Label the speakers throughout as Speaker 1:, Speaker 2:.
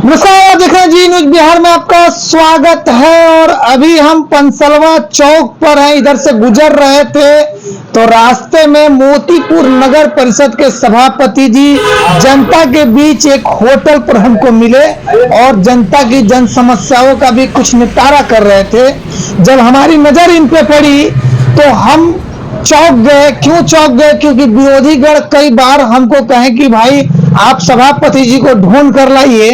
Speaker 1: नमस्कार, देख रहे हैं जी न्यूज बिहार में आपका स्वागत है। और अभी हम पंसलवा चौक पर हैं, इधर से गुजर रहे थे तो रास्ते में मोतीपुर नगर परिषद के सभापति जी जनता के बीच एक होटल पर हमको मिले और जनता की जन समस्याओं का भी कुछ निपटारा कर रहे थे। जब हमारी नजर इन पे पड़ी तो हम चौंक गए। क्यों चौंक गए? क्योंकि विरोधी गण कई बार हमको कहे कि भाई आप सभापति जी को ढूंढ कर लाइए,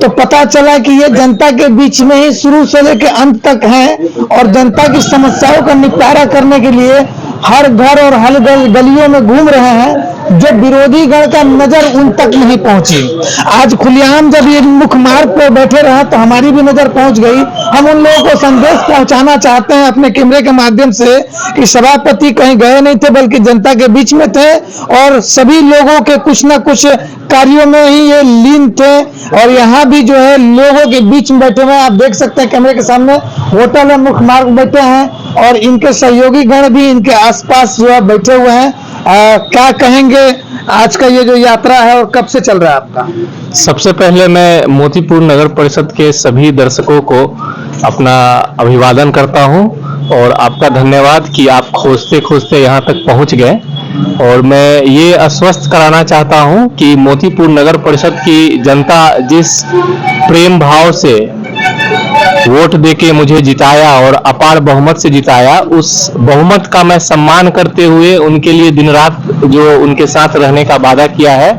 Speaker 1: तो पता चला कि ये जनता के बीच में ही शुरू से लेकर अंत तक हैं और जनता की समस्याओं का निपटारा करने के लिए हर घर और हर गलियों में घूम रहे हैं, जो विरोधी गण का नजर उन तक नहीं पहुंची। आज खुलेआम जब ये मुख्य मार्ग पर बैठे रहे तो हमारी भी नजर पहुंच गई। हम उन लोगों को संदेश पहुंचाना चाहते हैं अपने कैमरे के माध्यम से कि सभापति कहीं गए नहीं थे, बल्कि जनता के बीच में थे और सभी लोगों के कुछ न कुछ कार्यों में ही ये लीन थे। और यहाँ भी जो है लोगों के बीच में बैठे हुए हैं, आप देख सकते हैं कैमरे के सामने होटल और मुख्य मार्ग बैठे हैं और इनके सहयोगी गण भी इनके आसपास जो है बैठे हुए हैं। क्या कहेंगे आज का ये जो यात्रा है और कब से चल रहा है आपका?
Speaker 2: सबसे पहले मैं मोतीपुर नगर परिषद के सभी दर्शकों को अपना अभिवादन करता हूं और आपका धन्यवाद कि आप खोजते खोजते यहां तक पहुंच गए। और मैं ये आश्वस्त कराना चाहता हूं कि मोतीपुर नगर परिषद की जनता जिस प्रेम भाव से वोट देके मुझे जिताया और अपार बहुमत से जिताया, उस बहुमत का मैं सम्मान करते हुए उनके लिए दिन रात जो उनके साथ रहने का वादा किया है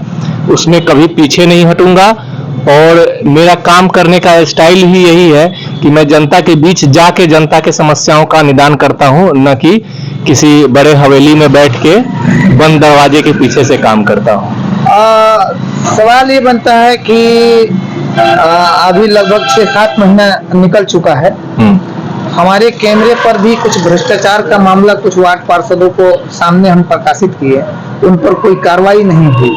Speaker 2: उसमें कभी पीछे नहीं हटूंगा। और मेरा काम करने का स्टाइल ही यही है कि मैं जनता के बीच जाके जनता के समस्याओं का निदान करता हूं, न कि किसी बड़े हवेली में बैठ के बंद दरवाजे के पीछे से काम करता हूं।
Speaker 1: सवाल ये बनता है कि अभी लगभग 6-7 महीना निकल चुका है। हमारे कैमरे पर भी कुछ भ्रष्टाचार का मामला कुछ वार्ड पार्षदों को सामने हम प्रकाशित किए, उन पर कोई कार्रवाई नहीं हुई।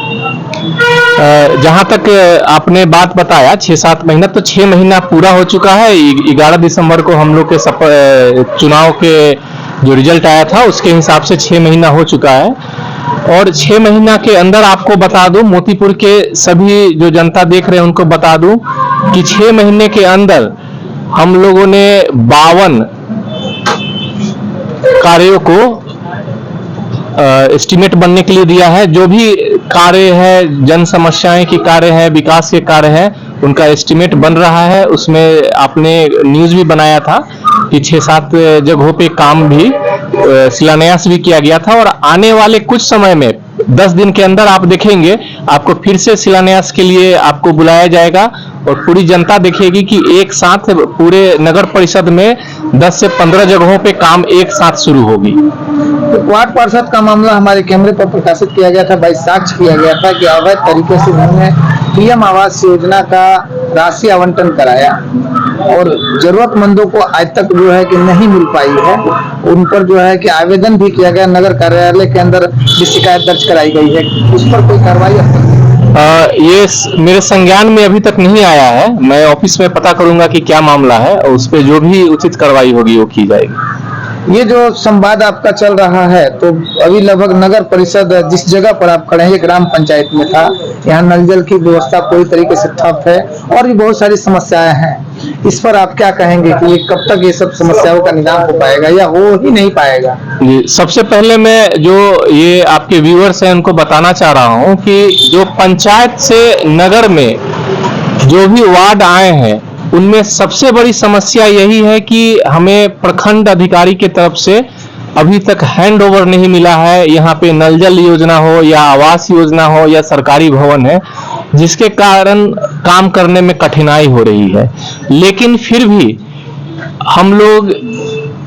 Speaker 2: जहां तक आपने बात बताया 6-7 महीना, तो 6 महीना पूरा हो चुका है। 11 दिसंबर को हम लोग के चुनाव के जो रिजल्ट आया था उसके हिसाब से 6 महीना हो चुका है। और 6 महीना के अंदर आपको बता दूं, मोतीपुर के सभी जो जनता देख रहे हैं उनको बता दूं कि 6 महीने के अंदर हम लोगों ने 52 कार्यों को एस्टीमेट बनने के लिए दिया है। जो भी कार्य है, जन समस्याएं की कार्य है, विकास के कार्य है, उनका एस्टीमेट बन रहा है। उसमें आपने न्यूज भी बनाया था कि 6-7 जगहों पे काम भी शिलान्यास भी किया गया था। और आने वाले कुछ समय में 10 दिन के अंदर आप देखेंगे आपको फिर से शिलान्यास के लिए आपको बुलाया जाएगा और पूरी जनता देखेगी कि एक साथ पूरे नगर परिषद में 10 से 15 जगहों पे काम एक साथ शुरू होगी।
Speaker 1: तो वार्ड पार्षद का मामला हमारे कैमरे पर प्रकाशित किया गया था, बाई साक्ष्य किया गया था कि अवैध तरीके से उन्होंने पीएम आवास योजना का राशि आवंटन कराया और जरूरतमंदों को आज तक जो है कि नहीं मिल पाई है। उन पर जो है कि आवेदन भी किया गया, नगर कार्यालय के अंदर भी शिकायत दर्ज कराई गई है, उस पर कोई कार्रवाई
Speaker 2: ये मेरे संज्ञान में अभी तक नहीं आया है। मैं ऑफिस में पता करूंगा कि क्या मामला है और उस पर जो भी उचित कार्रवाई होगी वो की जाएगी।
Speaker 1: ये जो संवाद आपका चल रहा है, तो अभी लगभग नगर परिषद जिस जगह पर आप खड़े हैं ये ग्राम पंचायत में था, यहाँ नल जल की व्यवस्था पूरी तरीके से ठप है और भी बहुत सारी समस्याएं हैं। इस पर आप क्या कहेंगे कि ये कब तक ये सब समस्याओं का निदान हो पाएगा या हो ही नहीं पाएगा?
Speaker 2: जी, सबसे पहले मैं जो ये आपके व्यूअर्स हैं उनको बताना चाह रहा हूँ कि जो पंचायत से नगर में जो भी वार्ड आए हैं उनमें सबसे बड़ी समस्या यही है कि हमें प्रखंड अधिकारी की तरफ से अभी तक हैंड ओवर नहीं मिला है। यहाँ पे नल जल योजना हो या आवास योजना हो या सरकारी भवन है, जिसके कारण काम करने में कठिनाई हो रही है। लेकिन फिर भी हम लोग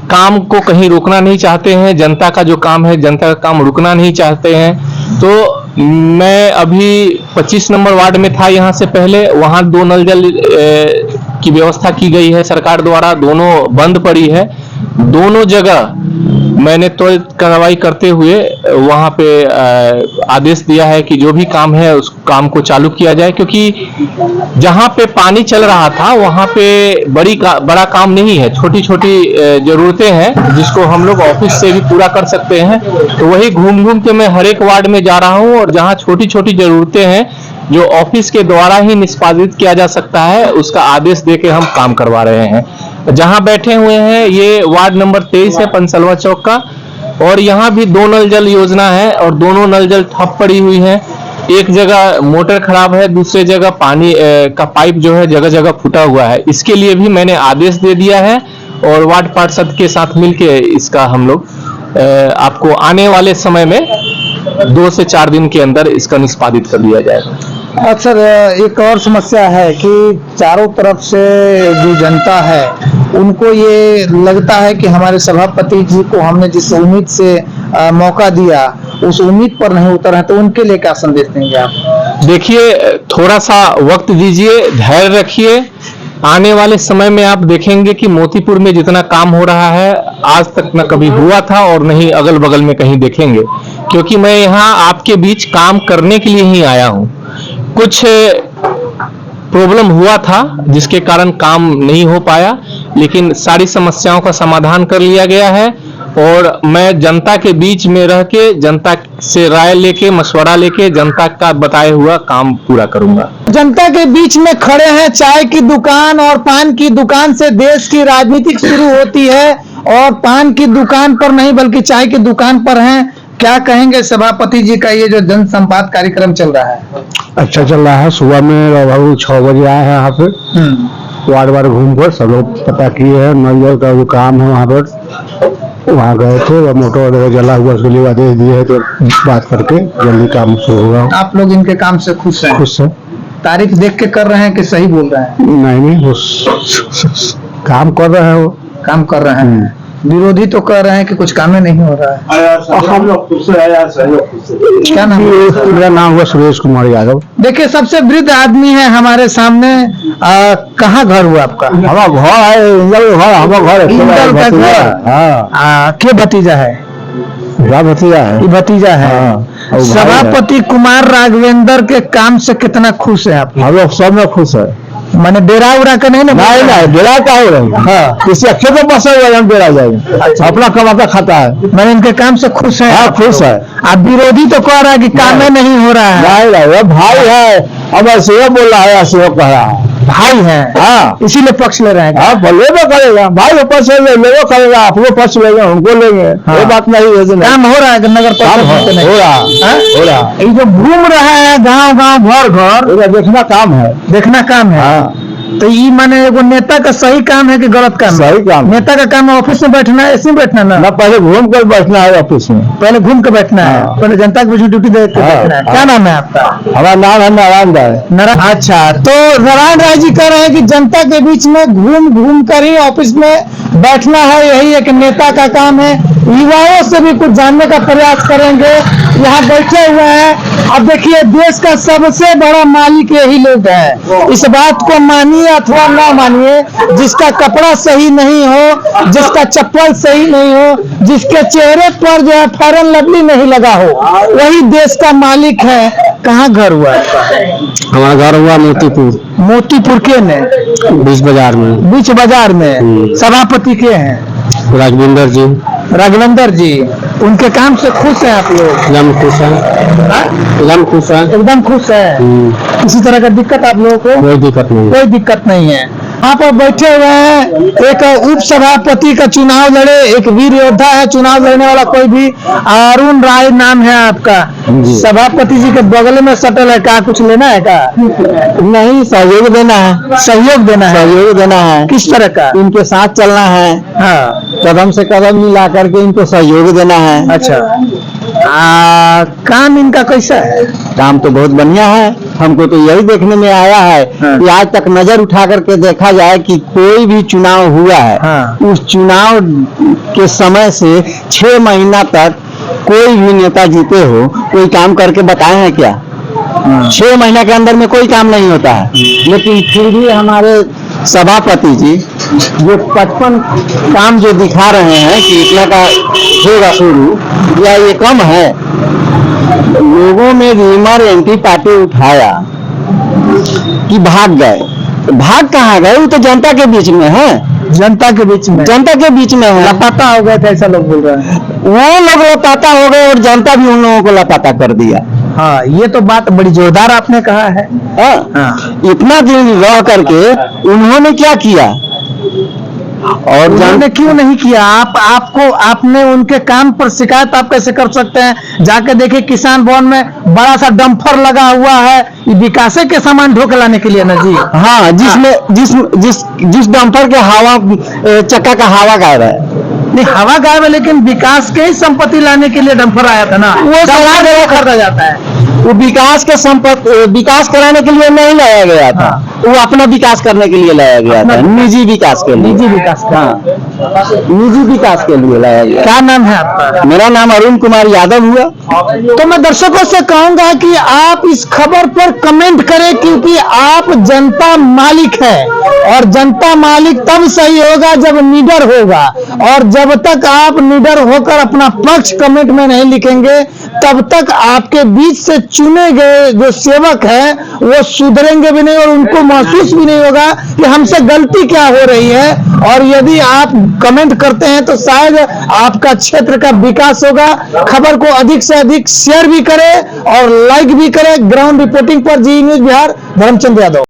Speaker 2: काम को कहीं रोकना नहीं चाहते हैं। जनता का जो काम है, जनता का काम रुकना नहीं चाहते हैं। तो मैं अभी 25 नंबर वार्ड में था यहाँ से पहले, वहाँ 2 नल जल की व्यवस्था की गई है सरकार द्वारा, दोनों बंद पड़ी है। दोनों जगह मैंने त्वरित कार्रवाई करते हुए वहां पे आदेश दिया है कि जो भी काम है उस काम को चालू किया जाए, क्योंकि जहां पे पानी चल रहा था वहां पे बड़ा काम नहीं है, छोटी छोटी जरूरतें हैं जिसको हम लोग ऑफिस से भी पूरा कर सकते हैं। तो वही घूम घूम के मैं हर एक वार्ड में जा रहा हूं और जहां छोटी छोटी जरूरतें हैं जो ऑफिस के द्वारा ही निष्पादित किया जा सकता है, उसका आदेश देके हम काम करवा रहे हैं। जहां बैठे हुए हैं ये वार्ड नंबर 23 है पंसलवा चौक का, और यहाँ भी 2 नल जल योजना है और दोनों नल जल ठप पड़ी हुई है। एक जगह मोटर खराब है, दूसरे जगह पानी का पाइप जो है जगह जगह फूटा हुआ है। इसके लिए भी मैंने आदेश दे दिया है और वार्ड पार्षद के साथ मिलके इसका हम लोग आपको आने वाले समय में 2 से 4 दिन के अंदर इसका निष्पादित कर दिया जाएगा।
Speaker 1: अक्सर एक और समस्या है कि चारों तरफ से जो जनता है उनको ये लगता है कि हमारे सभापति जी को हमने जिस उम्मीद से मौका दिया उस उम्मीद पर नहीं उतर है, तो उनके लिए क्या संदेश देंगे आप?
Speaker 2: देखिए, थोड़ा सा वक्त दीजिए, धैर्य रखिए। आने वाले समय में आप देखेंगे कि मोतीपुर में जितना काम हो रहा है आज तक न कभी हुआ था और न ही अगल बगल में कहीं देखेंगे, क्योंकि मैं यहाँ आपके बीच काम करने के लिए ही आया हूँ। कुछ प्रॉब्लम हुआ था जिसके कारण काम नहीं हो पाया, लेकिन सारी समस्याओं का समाधान कर लिया गया है और मैं जनता के बीच में रह के जनता से राय लेके मशवरा लेके जनता का बताया हुआ काम पूरा करूंगा।
Speaker 1: जनता के बीच में खड़े हैं, चाय की दुकान और पान की दुकान से देश की राजनीति शुरू होती है और पान की दुकान पर नहीं बल्कि चाय की दुकान पर हैं। क्या कहेंगे सभापति जी का ये जो जन संवाद कार्यक्रम चल रहा है?
Speaker 3: अच्छा चल रहा है। सुबह में लगभग 6 बजे आए हैं यहाँ पे, वार्ड वार्ड घूम कर सब लोग पता किए हैं। नल जल का जो काम है वहाँ गए थे और मोटर वगैरह जला हुआ, उसके लिए आदेश दिए है तो बात करके जल्दी काम शुरू होगा।
Speaker 1: आप लोग इनके काम से खुश हैं?
Speaker 3: खुश है।
Speaker 1: तारीख देख के कर रहे हैं कि सही बोल रहे हैं?
Speaker 3: नहीं वो काम कर रहे हैं, वो
Speaker 1: काम कर रहे हैं। विरोधी तो कह रहे हैं कि कुछ काम ही नहीं हो रहा है।
Speaker 3: हम लोग खुश है यार,
Speaker 1: क्या नाम है?
Speaker 3: मेरा नाम हुआ सुरेश कुमार यादव।
Speaker 1: देखिए, सबसे वृद्ध आदमी है हमारे सामने। कहाँ घर हुआ आपका?
Speaker 3: हमारा घर है इंदल घर, हमारा घर
Speaker 1: इंदल का घर।
Speaker 3: हाँ,
Speaker 1: क्या भतीजा है?
Speaker 3: भतीजा है,
Speaker 1: ये भतीजा है।
Speaker 3: हाँ।
Speaker 1: सभापति कुमार राघवेंद्र के काम से कितना खुश है आप?
Speaker 3: हम लोग सब में खुश है।
Speaker 1: मैंने डेरा उड़ा का नहीं ना?
Speaker 3: नहीं डेरा का हो रहा है। हाँ, किसी अच्छे को बसा हुआ हम डेरा जाएंगे। अच्छा, अपना कमाता खाता है।
Speaker 1: मैंने इनके काम से खुश है?
Speaker 3: हाँ खुश है।
Speaker 1: आप विरोधी तो कह रहा है कि काम ही नहीं हो रहा है।
Speaker 3: नहीं भाई है, अब ऐसे बोल रहा है, ऐसे कह रहा है
Speaker 1: भाई है।
Speaker 3: हाँ,
Speaker 1: इसीलिए पक्ष ले रहे हैं।
Speaker 3: हाँ लेबो करेगा भाई, ऊपर से लेबो करेगा, आपको पक्ष लेंगे उनको लेंगे।
Speaker 1: हाँ।
Speaker 3: ये बात नहीं है।
Speaker 1: काम हो रहा है कि नगर
Speaker 3: काम हो रहा।
Speaker 1: ये जो घूम रहा है गांव गांव घर घर,
Speaker 3: देखना काम है,
Speaker 1: देखना काम है।
Speaker 3: हाँ।
Speaker 1: तो ये माने एगो नेता का सही काम है कि गलत काम है?
Speaker 3: सही काम।
Speaker 1: नेता का काम है ऑफिस में बैठना है, ऐसे बैठना ना
Speaker 3: पहले घूम कर बैठना है ऑफिस में,
Speaker 1: पहले घूम के बैठना है,
Speaker 3: हाँ।
Speaker 1: पहले जनता की ड्यूटी दे के
Speaker 3: हाँ,
Speaker 1: बैठना है।
Speaker 3: हाँ।
Speaker 1: क्या नाम है आपका?
Speaker 3: हमारा नाम है नारायण राय।
Speaker 1: अच्छा, तो नारायण राय जी कह रहे हैं कि जनता के बीच में घूम घूम कर ही ऑफिस में बैठना है, यही एक नेता का काम है। युवाओं से भी कुछ जानने का प्रयास करेंगे। यहाँ बैठे हुए हैं। अब देखिए, देश का सबसे बड़ा मालिक यही लोग हैं। इस बात को मानिए अथवा ना मानिए, जिसका कपड़ा सही नहीं हो, जिसका चप्पल सही नहीं हो, जिसके चेहरे पर जो है फेयर एंड लवली नहीं लगा हो, वही देश का मालिक है। कहाँ घर हुआ आपका?
Speaker 3: हमारा घर हुआ मोतीपुर।
Speaker 1: मोतीपुर के ने?
Speaker 3: बीच बाजार में।
Speaker 1: बीच बाजार में। सभापति के हैं?
Speaker 3: राघवेंद्र जी।
Speaker 1: राघवेंद्र जी, उनके काम से खुश हैं आप लोग?
Speaker 3: एकदम खुश है, एकदम खुश है,
Speaker 1: एकदम खुश है। किसी तरह का दिक्कत आप लोगों को?
Speaker 3: कोई दिक्कत नहीं।
Speaker 1: कोई दिक्कत नहीं है। यहाँ पर बैठे हुए हैं, एक उप सभापति का चुनाव लड़े, एक वीर योद्धा है चुनाव लड़ने वाला, कोई भी अरुण राय नाम है आपका। सभापति जी के बगल में सटल है, क्या कुछ लेना है? क्या
Speaker 3: नहीं, सहयोग देना है।
Speaker 1: सहयोग देना है?
Speaker 3: सहयोग देना है।
Speaker 1: किस तरह का?
Speaker 3: इनके साथ चलना है।
Speaker 1: हाँ,
Speaker 3: कदम से कदम मिला करके इनको सहयोग देना है।
Speaker 1: अच्छा। काम इनका कैसा है?
Speaker 3: काम तो बहुत बढ़िया है। हमको तो यही देखने में आया है कि आज तक नजर उठा करके देखा जाए कि कोई भी चुनाव हुआ है,
Speaker 1: हाँ।
Speaker 3: उस चुनाव के समय से 6 महीना तक कोई भी नेता जीते हो, कोई काम करके बताए हैं क्या? 6 महीना के अंदर में कोई काम नहीं होता है। लेकिन फिर भी हमारे सभापति जी जो 55 काम जो दिखा रहे हैं कि इतना का होगा शुरू या ये कम है, लोगों में रीमर एंटी पार्टी उठाया कि भाग गए। भाग कहाँ गए? वो तो जनता के बीच में है।
Speaker 1: जनता के बीच में?
Speaker 3: जनता के बीच में है।
Speaker 1: लापता हो गए थे ऐसा लोग बोल रहे हैं।
Speaker 3: वो लोग लापता हो गए और जनता भी उन लोगों को लापता कर दिया।
Speaker 1: हाँ, ये तो बात बड़ी जोरदार आपने कहा है।
Speaker 3: हाँ?
Speaker 1: हाँ।
Speaker 3: इतना दिन रह करके उन्होंने क्या किया? और
Speaker 1: उन्होंने क्यों नहीं किया? आपने उनके काम पर शिकायत आप कैसे कर सकते हैं? जाके देखिए किसान भवन में बड़ा सा डंपर लगा हुआ है, ये विकासे के सामान ढो के लाने के लिए ना जी।
Speaker 3: हाँ, जिसमें जिस डंपर के हवा चक्का का हवा गायब है।
Speaker 1: नहीं, हवा गायब है, लेकिन विकास के ही संपत्ति लाने के लिए डंपर आया था ना, वो सरकार से खरीदा जाता है।
Speaker 3: वो विकास के विकास कराने के लिए नहीं लाया गया था, वो अपना विकास करने के लिए लाया गया था, निजी विकास के लिए।
Speaker 1: निजी विकास का।
Speaker 3: हाँ, निजी विकास के लिए लाया गया।
Speaker 1: क्या नाम है आपका?
Speaker 3: मेरा नाम अरुण कुमार यादव हुआ।
Speaker 1: तो मैं दर्शकों से कहूंगा कि आप इस खबर पर कमेंट करें, क्योंकि आप जनता मालिक है, और जनता मालिक तब सही होगा जब निडर होगा, और जब तक आप निडर होकर अपना पक्ष कमेंट में नहीं लिखेंगे, तब तक आपके बीच से चुने गए जो सेवक हैं वो सुधरेंगे भी नहीं, और उनको महसूस भी नहीं होगा कि हमसे गलती क्या हो रही है। और यदि आप कमेंट करते हैं तो शायद आपका क्षेत्र का विकास होगा। खबर को अधिक से अधिक शेयर भी करें और लाइक भी करें। ग्राउंड रिपोर्टिंग पर जी न्यूज बिहार, धर्मचंद यादव।